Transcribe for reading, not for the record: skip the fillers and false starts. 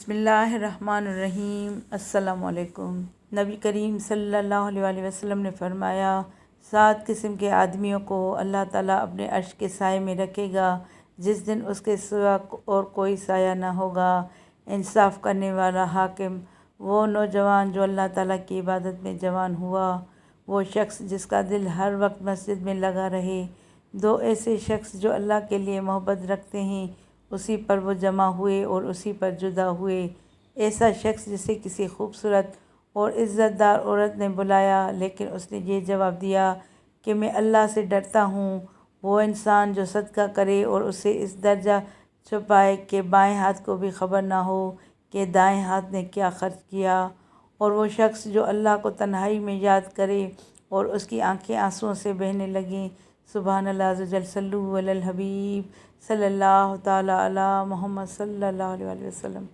بسم اللہ الرحمن الرحیم۔ السلام علیکم۔ نبی کریم صلی اللہ علیہ وسلم نے فرمایا، 7 قسم کے آدمیوں کو اللہ تعالیٰ اپنے عرش کے سائے میں رکھے گا جس دن اس کے سوا اور کوئی سایہ نہ ہوگا۔ انصاف کرنے والا حاکم، وہ نوجوان جو اللہ تعالیٰ کی عبادت میں جوان ہوا، وہ شخص جس کا دل ہر وقت مسجد میں لگا رہے، 2 ایسے شخص جو اللہ کے لیے محبت رکھتے ہیں، اسی پر وہ جمع ہوئے اور اسی پر جدا ہوئے۔ ایسا شخص جسے کسی خوبصورت اور عزت دار عورت نے بلایا لیکن اس نے یہ جواب دیا کہ میں اللہ سے ڈرتا ہوں۔ وہ انسان جو صدقہ کرے اور اسے اس درجہ چھپائے کہ بائیں ہاتھ کو بھی خبر نہ ہو کہ دائیں ہاتھ نے کیا خرچ کیا۔ اور وہ شخص جو اللہ کو تنہائی میں یاد کرے اور اس کی آنکھیں آنسوؤں سے بہنے لگیں۔ سبحان اللہ عز و جل، صلو علی الحبیب صلی اللہ تعالیٰ علی محمد صلی اللہ علیہ وسلم۔